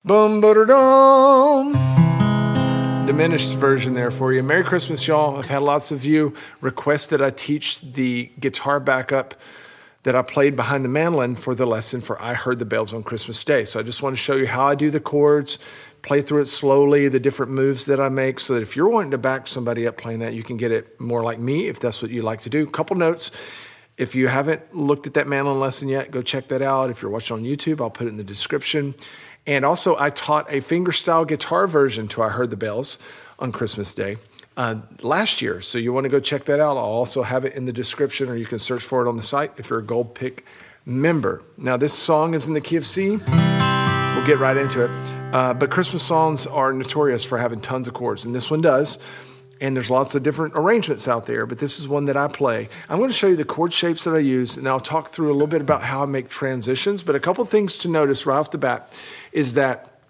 Boom, ba-da-dum. Diminished version there for you. Merry Christmas, y'all. I've had lots of you request that I teach the guitar backup that I played behind the mandolin for the lesson for I Heard the Bells on Christmas Day. So I just want to show you how I do the chords, play through it slowly, the different moves that I make, so that if you're wanting to back somebody up playing that, you can get it more like me, if that's what you like to do. Couple notes. If you haven't looked at that mandolin lesson yet, go check that out. If you're watching on YouTube, I'll put it in the description. And also, I taught a fingerstyle guitar version to I Heard the Bells on Christmas Day last year. So you want to go check that out. I'll also have it in the description, or you can search for it on the site if you're a Gold Pick member. Now, this song is in the key of C. We'll get right into it. But Christmas songs are notorious for having tons of chords, and this one does. And there's lots of different arrangements out there, but this is one that I play. I'm going to show you the chord shapes that I use, and I'll talk through a little bit about how I make transitions. But a couple things to notice right off the bat is that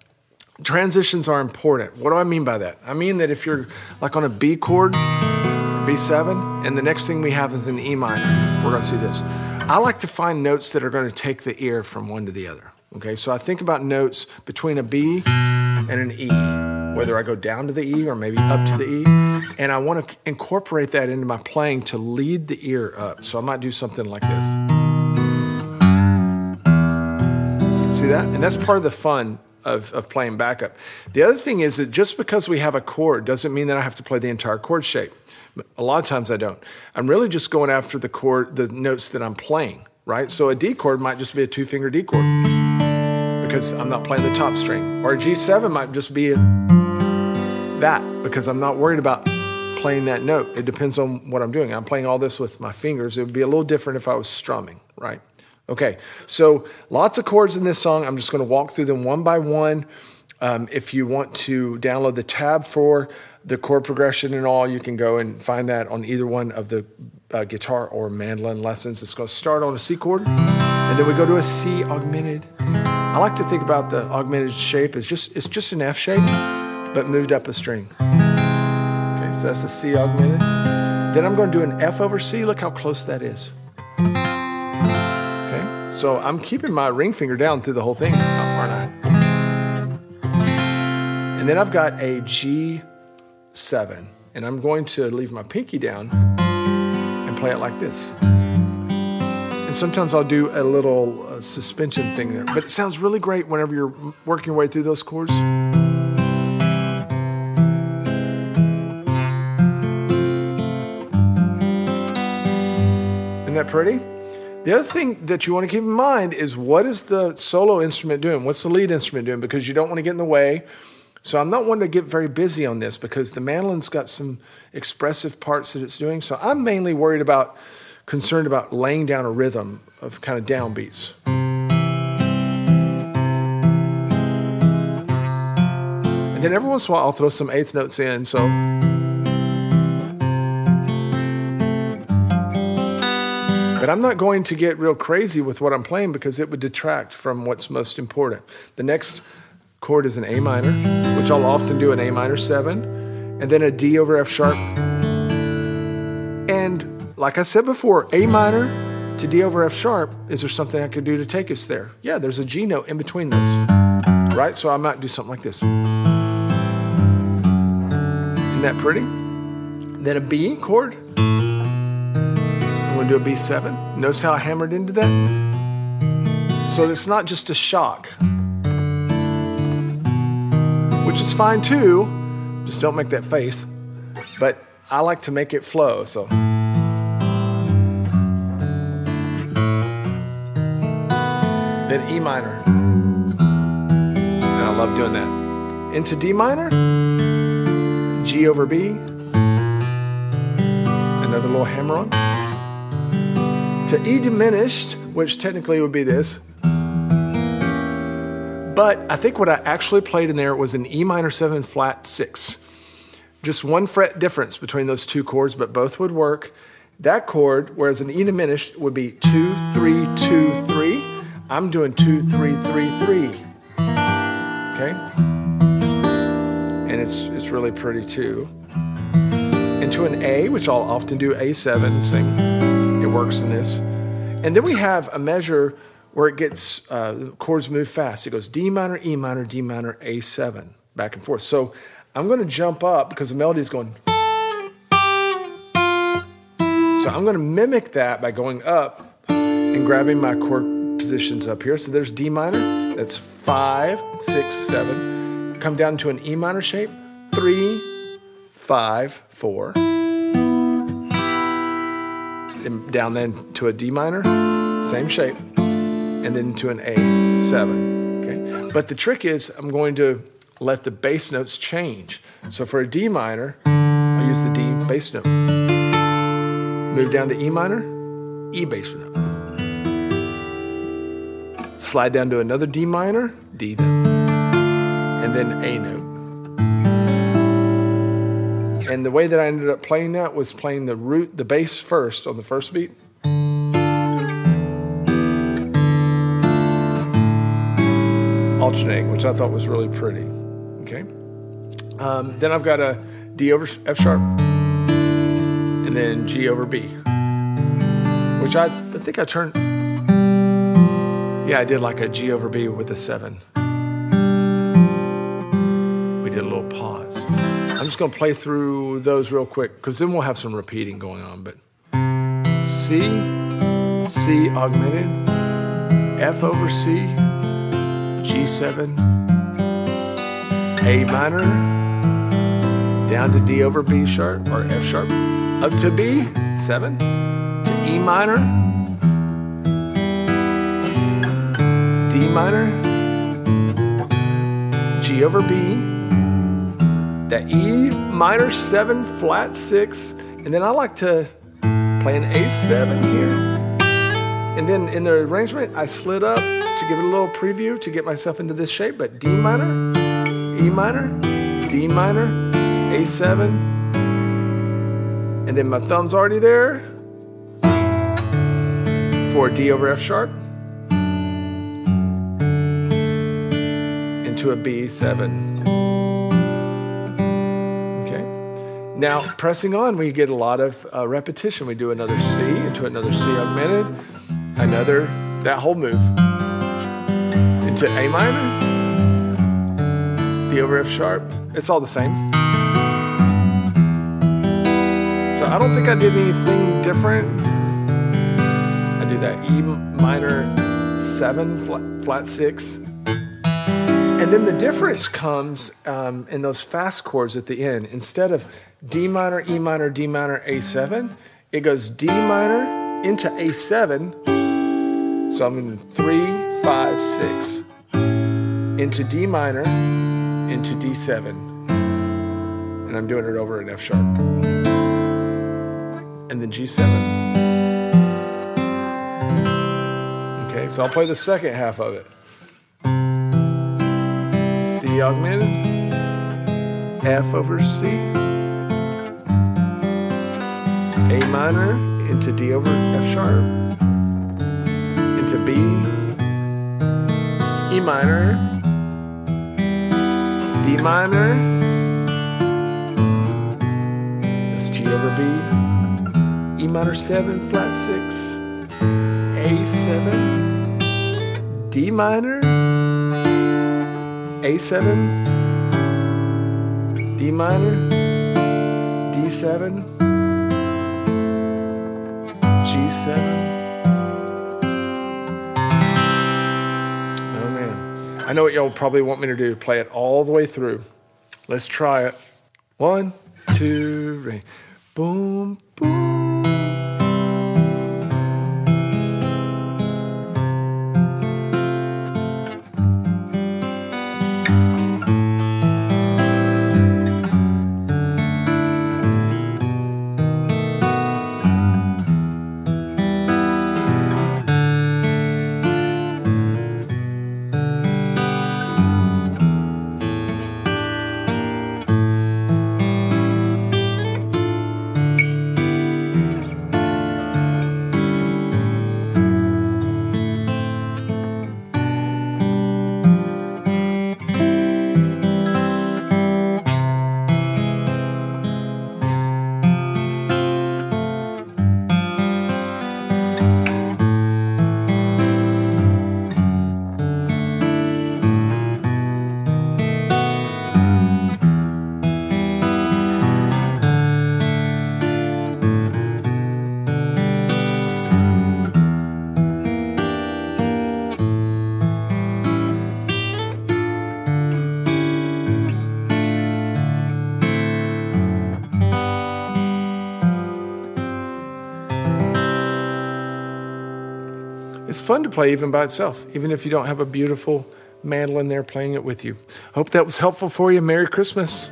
transitions are important. What do I mean by that? I mean that if you're like on a B chord, B7, and the next thing we have is an E minor, we're going to see this. I like to find notes that are going to take the ear from one to the other. Okay, so I think about notes between a B and an E, whether I go down to the E or maybe up to the E, and I want to incorporate that into my playing to lead the ear up. So I might do something like this. See that? And that's part of the fun of playing backup. The other thing is that just because we have a chord doesn't mean that I have to play the entire chord shape. A lot of times I don't. I'm really just going after the notes that I'm playing, right? So a D chord might just be a 2-finger D chord because I'm not playing the top string. Or a G7 might just be that because I'm not worried about playing that note. It depends on what I'm doing. I'm playing all this with my fingers. It would be a little different if I was strumming, right? Okay, so lots of chords in this song. I'm just going to walk through them one by one. If you want to download the tab for the chord progression and all, you can go and find that on either one of the guitar or mandolin lessons. It's going to start on a C chord, and then we go to a C augmented. I like to think about the augmented shape as it's just an F shape, but moved up a string. Okay, so that's a C augmented. Then I'm going to do an F over C. Look how close that is. Okay, so I'm keeping my ring finger down through the whole thing, aren't I? And then I've got a G7, and I'm going to leave my pinky down and play it like this. And sometimes I'll do a little suspension thing there, but it sounds really great whenever you're working your way through those chords. Isn't that pretty? The other thing that you want to keep in mind is, what is the solo instrument doing? What's the lead instrument doing? Because you don't want to get in the way. So I'm not one to get very busy on this because the mandolin's got some expressive parts that it's doing. So I'm mainly concerned about laying down a rhythm of kind of downbeats. And then every once in a while I'll throw some eighth notes in. So. But I'm not going to get real crazy with what I'm playing because it would detract from what's most important. The next chord is an A minor, which I'll often do an A minor 7, and then a D over F sharp. And like I said before, A minor to D over F sharp, is there something I could do to take us there? Yeah, there's a G note in between those, right? So I might do something like this. Isn't that pretty? Then a B chord. I'm going to do a B7. Notice how I hammered into that? So it's not just a shock, which is fine too. Just don't make that face. But I like to make it flow, so. Then E minor. And I love doing that. Into D minor, G over B. Another little hammer on. To E diminished, which technically would be this. But I think what I actually played in there was an E minor 7 flat 6. Just one fret difference between those two chords, but both would work. That chord, whereas an E diminished would be 2, 3, 2, 3. I'm doing 2, 3, 3, 3. Okay? And it's really pretty too. Into an A, which I'll often do A7, sing. It works in this. And then we have a measure where it gets, chords move fast. It goes D minor, E minor, D minor, A7, back and forth. So I'm going to jump up because the melody is going. So I'm going to mimic that by going up and grabbing my chord positions up here. So there's D minor, that's 5, 6, 7. Come down to an E minor shape, 3, 5, 4. And down then to a D minor, same shape, and then to an A7. Okay? But the trick is I'm going to let the bass notes change. So for a D minor, I'll use the D bass note. Move down to E minor, E bass note. Slide down to another D minor, D note, and then A note. And the way that I ended up playing that was playing the bass first on the first beat. Alternating, which I thought was really pretty. Okay. Then I've got a D over F sharp, and then G over B, which I think I turned. Yeah, I did like a G over B with a 7. We did a little pause. I'm just going to play through those real quick because then we'll have some repeating going on. But C, C augmented, F over C, G7, A minor, down to D over B sharp or F sharp, up to B7, to E minor, D minor, G over B, that E minor 7 flat 6, and then I like to play an A7 here. And then in the arrangement, I slid up to give it a little preview to get myself into this shape, but D minor, E minor, D minor, A7, and then my thumb's already there for D over F sharp, into a B7. Now, pressing on, we get a lot of repetition. We do another C into another C augmented, another, that whole move, into A minor, D over F sharp. It's all the same. So I don't think I did anything different. I do that E minor 7, flat 6. And then the difference comes in those fast chords at the end. Instead of D minor, E minor, D minor, A7, it goes D minor into A7. So I'm in 3, 5, 6, into D minor, into D7. And I'm doing it over an F sharp. And then G7. Okay, so I'll play the second half of it. C augmented, F over C, A minor into D over F sharp, into B, E minor, D minor, that's G over B, E minor 7, flat 6, A7, D minor, A7, D minor, D7, G7. Oh man. I know what y'all probably want me to do. Play it all the way through. Let's try it. 1, 2, 3. Boom, boom. It's fun to play even by itself, even if you don't have a beautiful mandolin there playing it with you. Hope that was helpful for you. Merry Christmas.